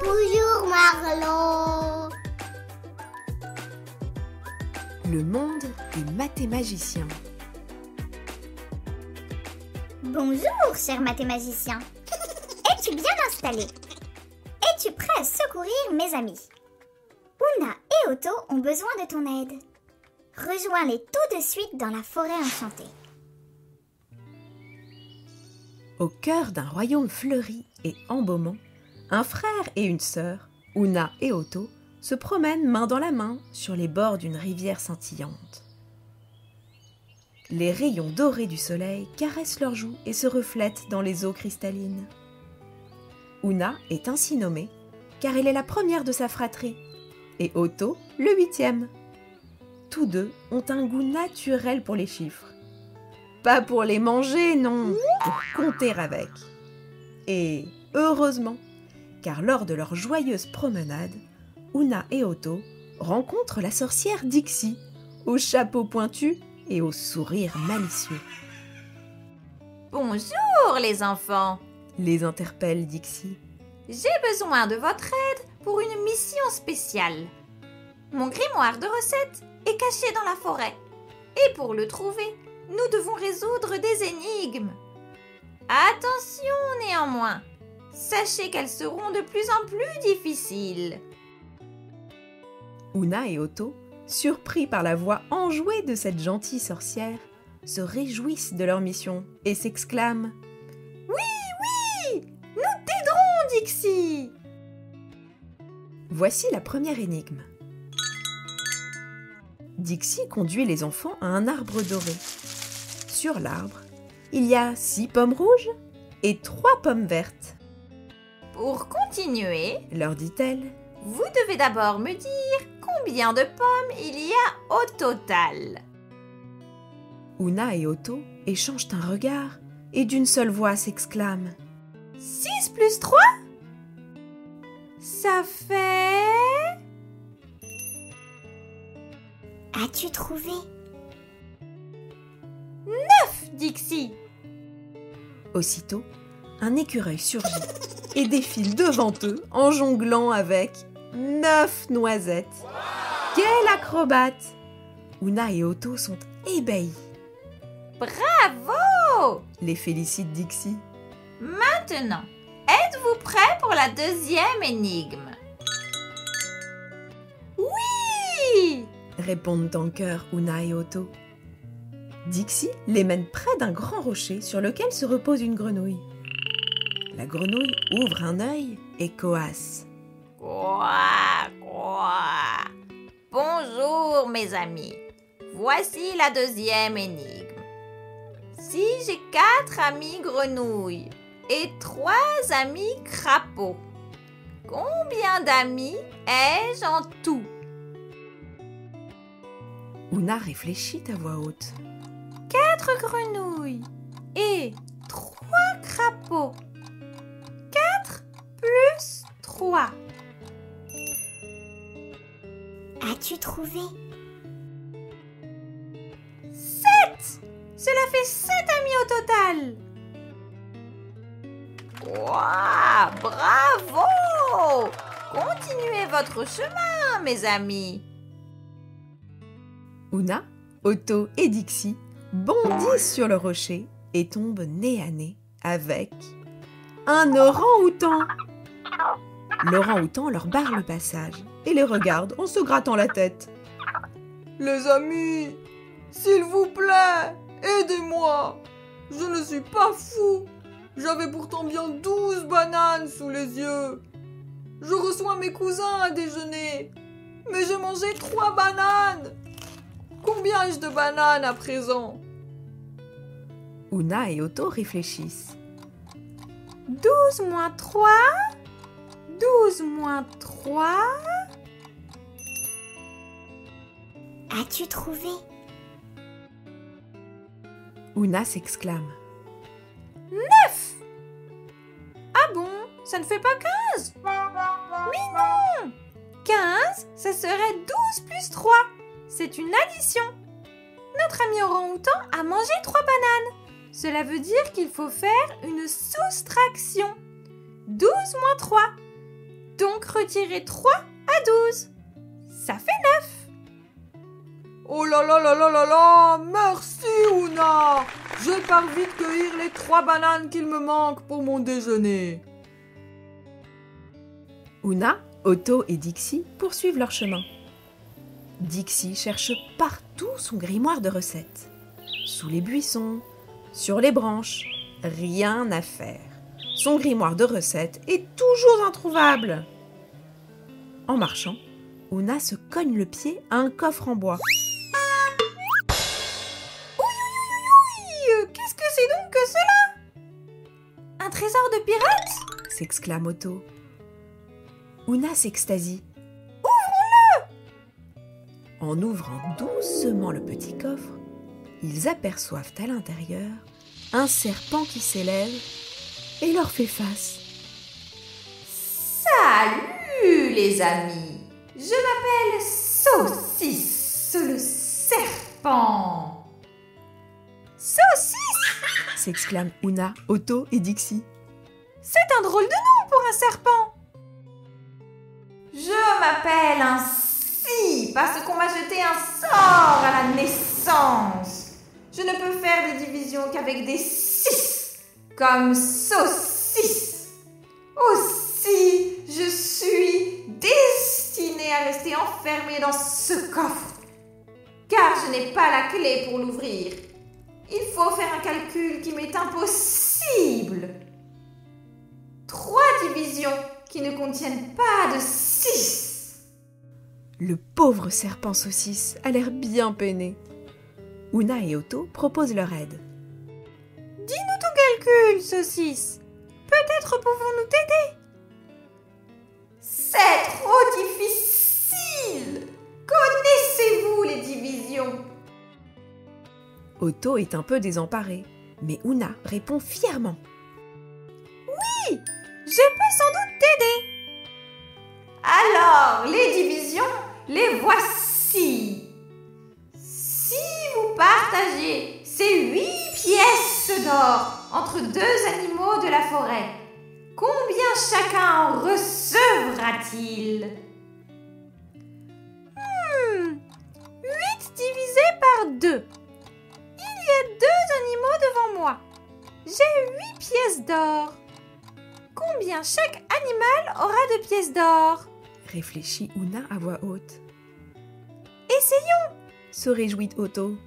Bonjour Marlo. Le monde des mathémagiciens. Bonjour, cher mathémagicien. Es-tu bien installé? Es-tu prêt à secourir mes amis? Oona et Otto ont besoin de ton aide. Rejoins-les tout de suite dans la forêt enchantée. Au cœur d'un royaume fleuri et embaumant, un frère et une sœur, Oona et Otto, se promènent main dans la main sur les bords d'une rivière scintillante. Les rayons dorés du soleil caressent leurs joues et se reflètent dans les eaux cristallines. Oona est ainsi nommée car elle est la première de sa fratrie et Otto le 8e. Tous deux ont un goût naturel pour les chiffres. Pas pour les manger, non, pour compter avec. Et heureusement, car lors de leur joyeuse promenade, Oona et Otto rencontrent la sorcière Dixie, au chapeau pointu et au sourire malicieux. Bonjour les enfants, Les interpelle Dixie. j'ai besoin de votre aide pour une mission spéciale. Mon grimoire de recettes est caché dans la forêt et pour le trouver, nous devons résoudre des énigmes. Attention néanmoins, sachez qu'elles seront de plus en plus difficiles. Oona et Otto, surpris par la voix enjouée de cette gentille sorcière, se réjouissent de leur mission et s'exclament « Oui, nous t'aiderons Dixie !» Voici la première énigme. Dixie conduit les enfants à un arbre doré. Sur l'arbre, il y a 6 pommes rouges et 3 pommes vertes. Pour continuer, Leur dit-elle, vous devez d'abord me dire combien de pommes il y a au total. Oona et Otto échangent un regard et d'une seule voix s'exclament 6 plus 3 ? Ça fait... As-tu trouvé? 9, Dixie. Aussitôt, un écureuil surgit et défile devant eux en jonglant avec 9 noisettes. Quel acrobate! Oona et Otto sont ébahis. Bravo! Les félicite Dixie. Maintenant, êtes-vous prêts pour la deuxième énigme? Oui! Répondent en chœur Oona et Otto. Dixie les mène près d'un grand rocher sur lequel se repose une grenouille. La grenouille ouvre un œil et coasse. Quoi? Bonjour mes amis. Voici la deuxième énigme. Si j'ai 4 amis grenouilles et 3 amis crapauds, combien d'amis ai-je en tout? Oona réfléchit à voix haute. 4 grenouilles et 3 crapauds. 4 plus 3. As-tu trouvé? 7! Cela fait 7 amis au total. Ouah, bravo! Continuez votre chemin, mes amis. Oona, Otto et Dixie bondissent sur le rocher et tombent nez à nez avec un orang-outan. L'orang-outan leur barre le passage et les regarde en se grattant la tête. Les amis, s'il vous plaît, aidez-moi. Je ne suis pas fou. J'avais pourtant bien 12 bananes sous les yeux. Je reçois mes cousins à déjeuner, mais j'ai mangé 3 bananes. Combien ai-je de bananes à présent? Oona et Otto réfléchissent. 12 moins 3. 12 moins 3. As-tu trouvé? Oona s'exclame. 9. Ah bon, ça ne fait pas 15? Mais non! 15, ça serait 12 plus 3. C'est une addition. Notre ami orang-outan a mangé 3 bananes. Cela veut dire qu'il faut faire une soustraction. 12 moins 3. Donc retirez 3 à 12. Ça fait 9. Oh là là là là là là! Merci, Oona! Je pars vite cueillir les 3 bananes qu'il me manque pour mon déjeuner. Oona, Otto et Dixie poursuivent leur chemin. Dixie cherche partout son grimoire de recettes. Sous les buissons, sur les branches, rien à faire. Son grimoire de recettes est toujours introuvable. En marchant, Oona se cogne le pied à un coffre en bois. Qu'est-ce que c'est donc que cela? Un trésor de pirate? S'exclame Otto. Oona s'extasie. En ouvrant doucement le petit coffre, ils aperçoivent à l'intérieur un serpent qui s'élève et leur fait face. Salut les amis, je m'appelle Saucisse le serpent. Saucisse? S'exclament Oona, Otto et Dixie. C'est un drôle de nom pour un serpent. Je m'appelle ainsi parce qu'on m'a jeté un sort à la naissance. Je ne peux faire des divisions qu'avec des 6, comme saucisse. Aussi, je suis destinée à rester enfermée dans ce coffre, car je n'ai pas la clé pour l'ouvrir. Il faut faire un calcul qui m'est impossible. 3 divisions qui ne contiennent pas de 6. Le pauvre serpent saucisse a l'air bien peiné. Oona et Otto proposent leur aide. Dis-nous ton calcul, saucisse. Peut-être pouvons-nous t'aider. C'est trop difficile. Connaissez-vous les divisions? Otto est un peu désemparé, mais Oona répond fièrement. Oui, je peux sans doute t'aider. Alors, les divisions, les voici. Si vous partagez ces 8 pièces d'or entre 2 animaux de la forêt, combien chacun en recevra-t-il? 8 divisé par 2. Il y a 2 animaux devant moi. J'ai 8 pièces d'or. Combien chaque animal aura de pièces d'or? Réfléchit Oona à voix haute. Essayons. Se réjouit Otto.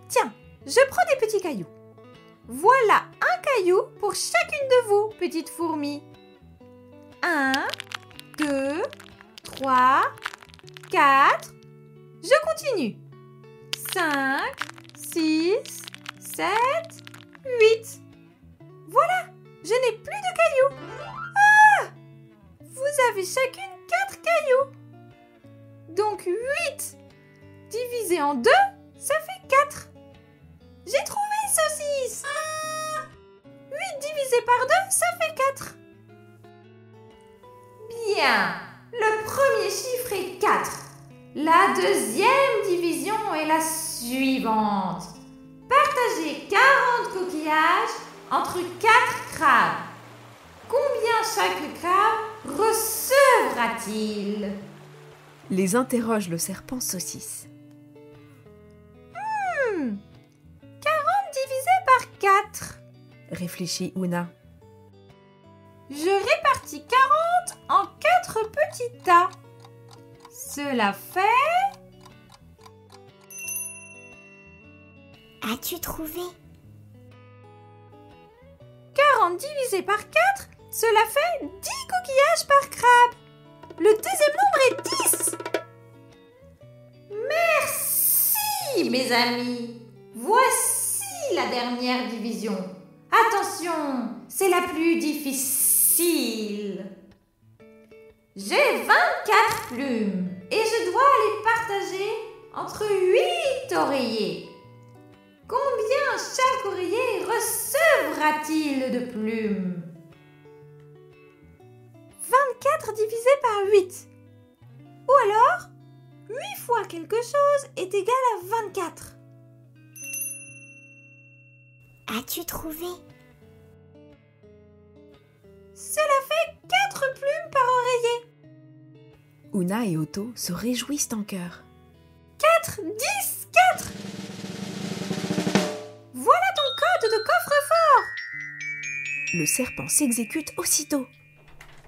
Tiens, je prends des petits cailloux. Voilà un caillou pour chacune de vous, petites fourmis. 1, 2, 3, 4. Je continue. 5, 6, 7, 8. Voilà, je n'ai plus de cailloux. Ah! Vous avez chacune 4 cailloux. Donc 8 divisé en 2, ça fait 4. J'ai trouvé, saucisse. 8 divisé par 2, ça fait 4. Bien, le premier chiffre est 4. La deuxième division est la suivante. Partagez 40 coquillages entre 4 crabes. Combien chaque crabe recevra-t-il? Les interroge le serpent saucisse. 40 divisé par 4. Réfléchit Oona. Je répartis 40 en 4 petits tas. Cela fait... As-tu trouvé? 40 divisé par 4, cela fait 10 coquillages par crabe. Le deuxième nombre est 10. Merci, mes amis. Voici la dernière division. Attention, c'est la plus difficile. J'ai 24 plumes et je dois les partager entre 8 oreillers. Combien chaque oreiller recevra-t-il de plumes? 24 divisé par 8. Ou alors, 8 fois quelque chose est égal à 24. As-tu trouvé? Cela fait 4 plumes par oreiller. Oona et Otto se réjouissent en chœur. 4, 10, 4. Voilà ton code de coffre-fort. Le serpent s'exécute aussitôt.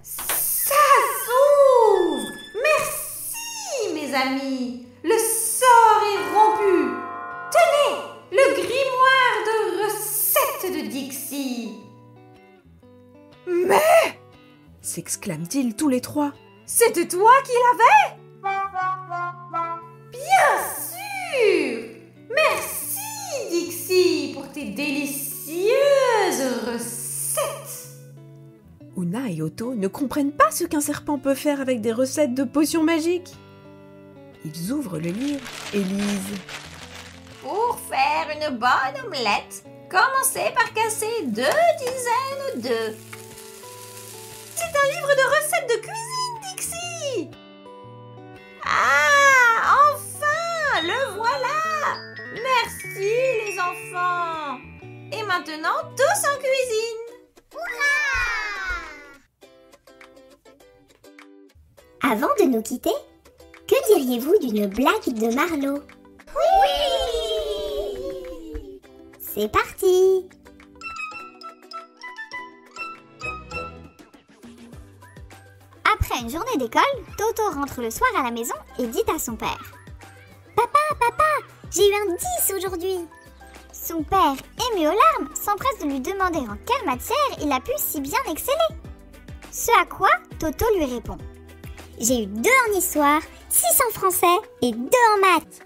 Ça s'ouvre. Merci, mes amis. Le sort est rompu. Tenez, le grimoire de recettes de Dixie. Mais S'exclament-ils tous les trois. C'était toi qui l'avais? Bien sûr. Merci, Dixie, pour tes délicieuses recettes. Oona et Otto ne comprennent pas ce qu'un serpent peut faire avec des recettes de potions magiques. Ils ouvrent le livre et lisent. Pour faire une bonne omelette, commencez par casser 2 dizaines d'œufs. C'est un livre de recettes de cuisine, Dixie. Ah, enfin, le voilà. Merci, les enfants. Et maintenant, tous en cuisine. Avant de nous quitter, que diriez-vous d'une blague de Marlowe? Oui! C'est parti! Après une journée d'école, Toto rentre le soir à la maison et dit à son père: Papa, j'ai eu un 10 aujourd'hui! Son père, ému aux larmes, s'empresse de lui demander en quelle matière il a pu si bien exceller. Ce à quoi Toto lui répond: J'ai eu 2 en histoire, 6 en français et 2 en maths.